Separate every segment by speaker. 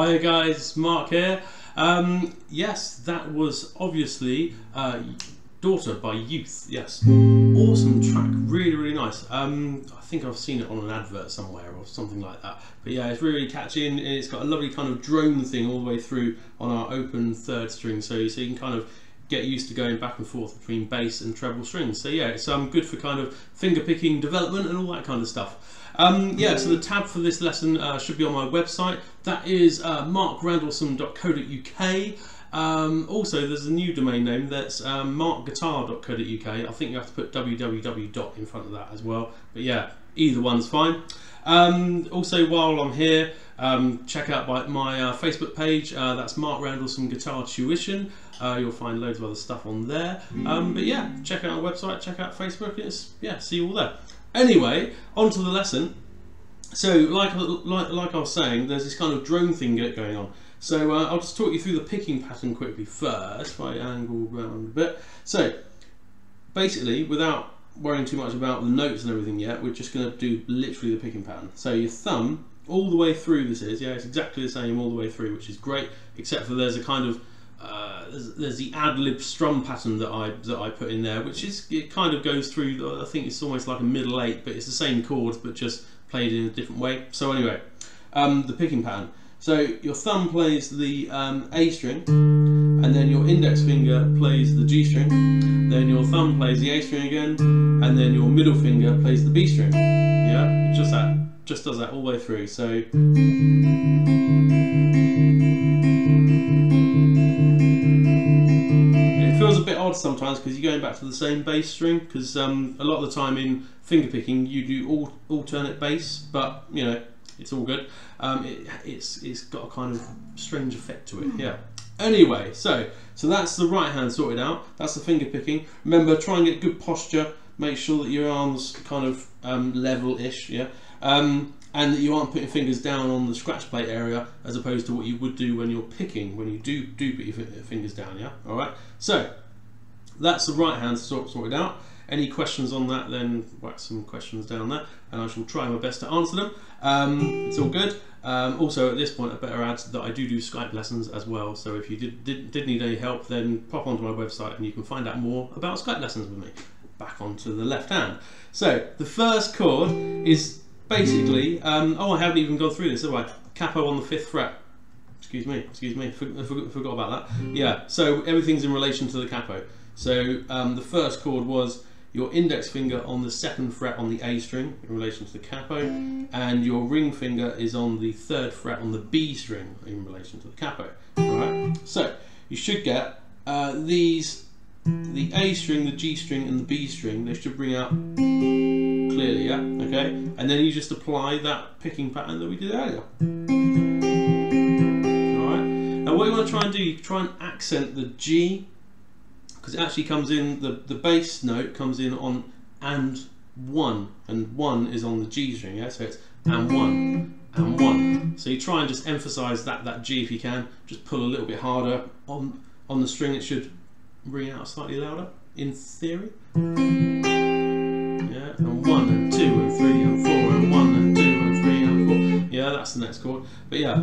Speaker 1: Hi guys, Mark here. Yes, that was obviously Daughter by Youth. Yes, awesome track, really nice. I think I've seen it on an advert somewhere or something like that. But yeah, it's really catchy and it's got a lovely kind of drone thing all the way through on our open third string, so you can kind of get used to going back and forth between bass and treble strings. So yeah, it's good for kind of finger picking development and all that kind of stuff. Yeah, so the tab for this lesson should be on my website. That is markrandlesome.co.uk. Also, there's a new domain name that's markguitar.co.uk. I think you have to put www. in front of that as well. But yeah, either one's fine. Also, while I'm here, check out my Facebook page. That's Mark Randlesome Guitar Tuition. You'll find loads of other stuff on there. But yeah, check out our website, check out Facebook. Yeah, see you all there. Anyway, on to the lesson. So, like I was saying, there's this kind of drone thing going on. So I'll just talk you through the picking pattern quickly first, if I angle around a bit. So, basically, without worrying too much about the notes and everything yet, we're just going to do literally the picking pattern. So your thumb, all the way through this is, yeah, it's exactly the same all the way through, which is great, except for there's a kind of, there's the ad-lib strum pattern that I put in there, which is, it kind of goes through, I think it's almost like a middle eight, but it's the same chords, but just played in a different way. So anyway, the picking pattern. So your thumb plays the A string, and then your index finger plays the G string, then your thumb plays the A string again, and then your middle finger plays the B string. Yeah, it's just that, just does that all the way through. So feels a bit odd sometimes because you're going back to the same bass string, because a lot of the time in finger picking you do alternate bass, but you know, it's all good. It's got a kind of strange effect to it. Yeah. Anyway, so that's the right hand sorted out. That's the finger picking. Remember, try and get good posture. Make sure that your arms kind of level-ish, yeah, and that you aren't putting fingers down on the scratch plate area, as opposed to what you would do when you're picking, when you do put your fingers down. Yeah. All right. So that's the right hand sorted out. Any questions on that, then whack some questions down there and I shall try my best to answer them. It's all good. Also, at this point, I better add that I do Skype lessons as well, so if you did need any help, then pop onto my website and you can find out more about Skype lessons with me. Back onto the left hand. So the first chord is basically, oh, I haven't even gone through this, have I? Capo on the 5th fret. Excuse me, forgot about that. Yeah, so everything's in relation to the capo. So the first chord was your index finger on the 2nd fret on the A string in relation to the capo, and your ring finger is on the 3rd fret on the B string in relation to the capo. Alright, so you should get these, the A string, the G string and the B string, they should bring out clearly, yeah? Okay, and then you just apply that picking pattern that we did earlier. Alright, now what you want to try and do, you try and accent the G, because it actually comes in, the bass note comes in on and 1 is on the G string, yeah? So it's and 1 and 1. So you try and just emphasize that G if you can. Just pull a little bit harder on the string. It should ring out slightly louder in theory. Yeah, and 1 and 2 and 3 and 4 and 1 and 2 and 3 and 4. Yeah, that's the next chord. But yeah,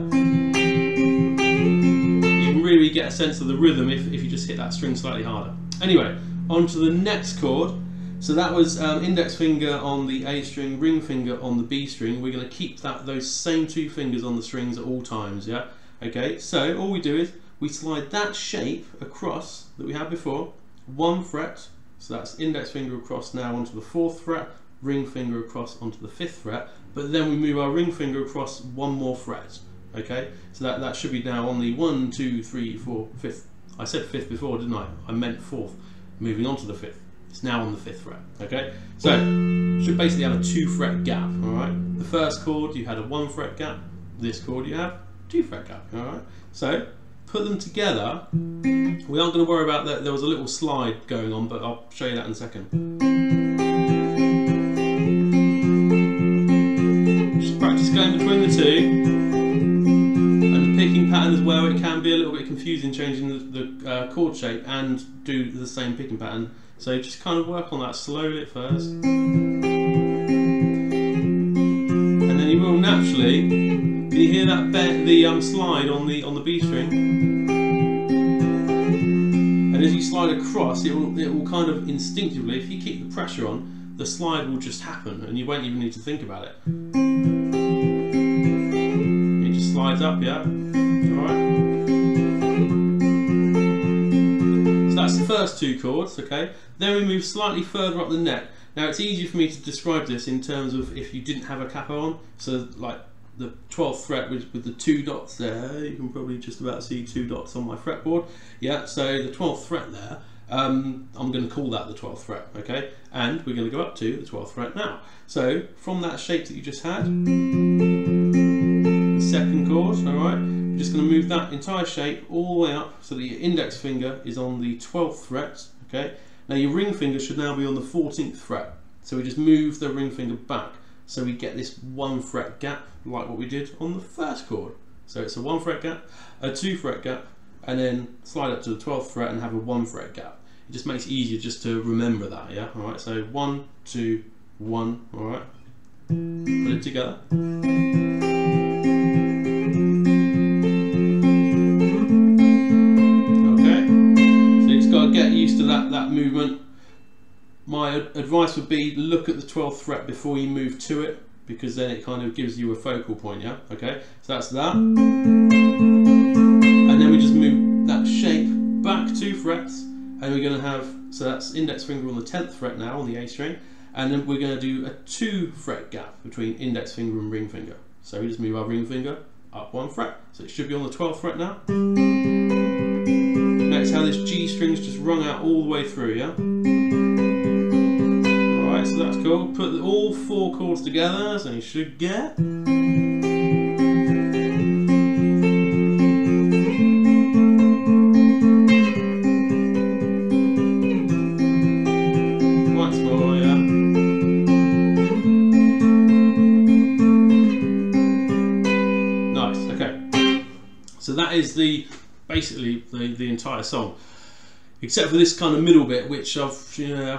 Speaker 1: really get a sense of the rhythm if you just hit that string slightly harder. Anyway, on to the next chord. So that was index finger on the A string, ring finger on the B string. We're going to keep those same 2 fingers on the strings at all times, yeah? Okay, so all we do is we slide that shape across that we had before, 1 fret, so that's index finger across now onto the 4th fret, ring finger across onto the 5th fret, but then we move our ring finger across 1 more fret. Okay, so that should be now on the 1, 2, 3, 4, 5th. I said 5th before, didn't I? I meant 4th. Moving on to the 5th. It's now on the 5th fret. Okay, so should basically have a 2 fret gap. All right. The first chord you had a 1 fret gap. This chord you have 2 fret gap. All right. So put them together. We aren't going to worry about that. There was a little slide going on, but I'll show you that in a second. Just practice going between the 2. Picking pattern as well, it can be a little bit confusing changing the chord shape and do the same picking pattern, so just kind of work on that slowly at first, and then you will naturally Can you hear that the slide on the B string? And as you slide across, it will kind of instinctively, if you keep the pressure on, the slide will just happen, and you won't even need to think about it. It just slides up, yeah. All right. So that's the first two chords, okay. Then we move slightly further up the neck. Now it's easier for me to describe this in terms of if you didn't have a capo on. So like the 12th fret with the two dots there, you can probably just about see two dots on my fretboard. Yeah, so the 12th fret there, I'm going to call that the 12th fret, okay? And we're going to go up to the 12th fret now. So from that shape that you just had, the second chord, all right, we're just going to move that entire shape all the way up so that your index finger is on the 12th fret, okay? Now your ring finger should now be on the 14th fret. So we just move the ring finger back so we get this 1 fret gap like what we did on the first chord. So it's a 1 fret gap, a 2 fret gap, and then slide up to the 12th fret and have a 1 fret gap. It just makes it easier just to remember that, yeah? Alright, so 1, 2, 1, alright. Put it together. Okay, so it's got to get used to that movement. My advice would be look at the 12th fret before you move to it, because then it kind of gives you a focal point, yeah? Okay, so that's that. And then we just move that shape back 2 frets, and we're going to have, so that's index finger on the 10th fret now on the A string, and then we're going to do a 2 fret gap between index finger and ring finger. So we just move our ring finger up 1 fret, so it should be on the 12th fret now. Notice how this G string's just rung out all the way through, yeah? Alright, so that's cool. Put all 4 chords together, so you should get. So that is basically the entire song, except for this kind of middle bit, which I've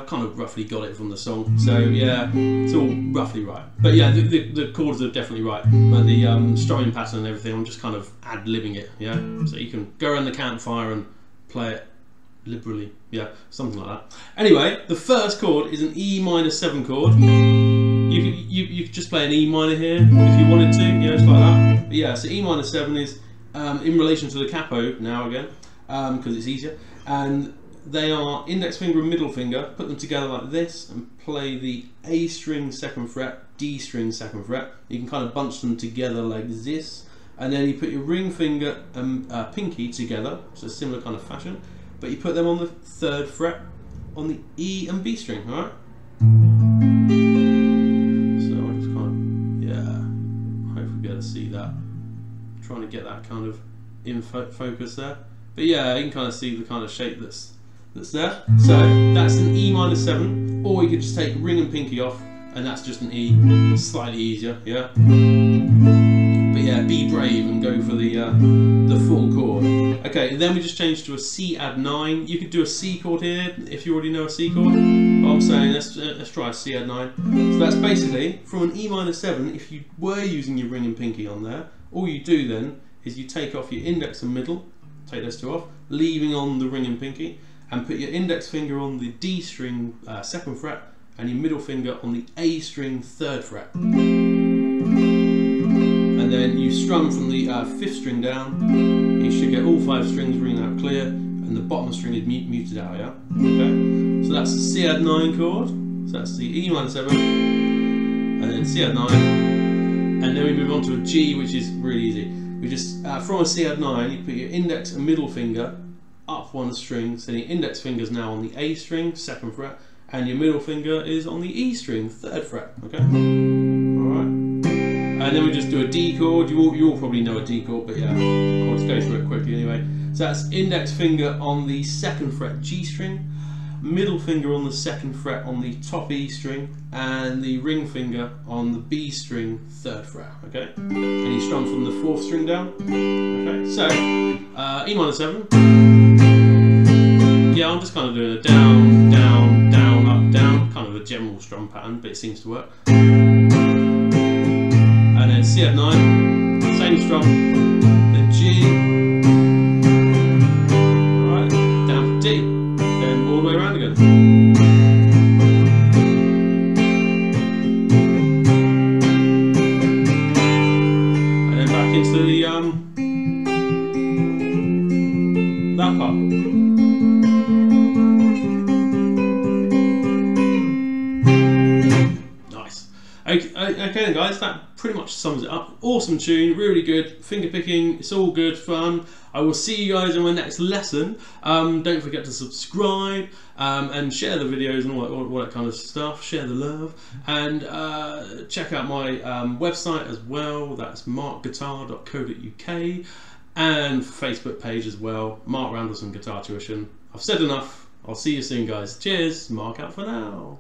Speaker 1: kind of roughly got it from the song. So yeah, it's all roughly right. But yeah, the chords are definitely right. But the strumming pattern and everything, I'm just kind of ad-libbing it. Yeah, so you can go around the campfire and play it liberally. Yeah, something like that. Anyway, the first chord is an E minor 7 chord. You could just play an E minor here if you wanted to. Yeah, just like that. But yeah, so E minor 7 is in relation to the capo now again, because it's easier, and they are index finger and middle finger. Put them together like this and play the A string 2nd fret, D string 2nd fret. You can kind of bunch them together like this, and then you put your ring finger and pinky together, so similar kind of fashion, but you put them on the 3rd fret on the E and B string, alright? So I just kind of, yeah, hopefully be able to see that. Trying to get that kind of in focus there, but yeah, you can kind of see the kind of shape that's there. So that's an E minor 7, or you could just take ring and pinky off, and that's just an E, slightly easier, yeah. But yeah, be brave and go for the full chord. Okay, and then we just change to a C add 9. You could do a C chord here if you already know a C chord. But I'm saying let's try a C add 9. So that's basically from an E minor 7. If you were using your ring and pinky on there, all you do then is you take off your index and middle, take those 2 off, leaving on the ring and pinky, and put your index finger on the D string 2nd fret and your middle finger on the A string 3rd fret. And then you strum from the 5th string down. You should get all 5 strings ringing out clear, and the bottom string is muted out, yeah? Okay, so that's the C add 9 chord, so that's the E minor 7, and then C add 9. And then we move on to a G, which is really easy. We just, from a C add 9, you put your index and middle finger up 1 string, so your index finger is now on the A string, 2nd fret, and your middle finger is on the E string, 3rd fret, okay? Alright. And then we just do a D chord. You all probably know a D chord, but yeah, I'll just go through it quickly anyway. So that's index finger on the 2nd fret G string, middle finger on the 2nd fret on the top E string, and the ring finger on the B string 3rd fret, okay? And you strum from the 4th string down, okay? So, E minor 7. Yeah, I'm just kind of doing a down, down, down, up, down, kind of a general strum pattern, but it seems to work. And then C add 9. same strum, the G, alright, down to D, then all the way around again. And then back into the that part. Nice. Okay then guys, that pretty much sums it up. Awesome tune, really good, finger picking, it's all good fun. I will see you guys in my next lesson. Don't forget to subscribe and share the videos and all that kind of stuff, share the love, and check out my website as well, that's markguitar.co.uk, and Facebook page as well, Mark Randallson Guitar Tuition. I've said enough, I'll see you soon guys. Cheers, Mark out for now.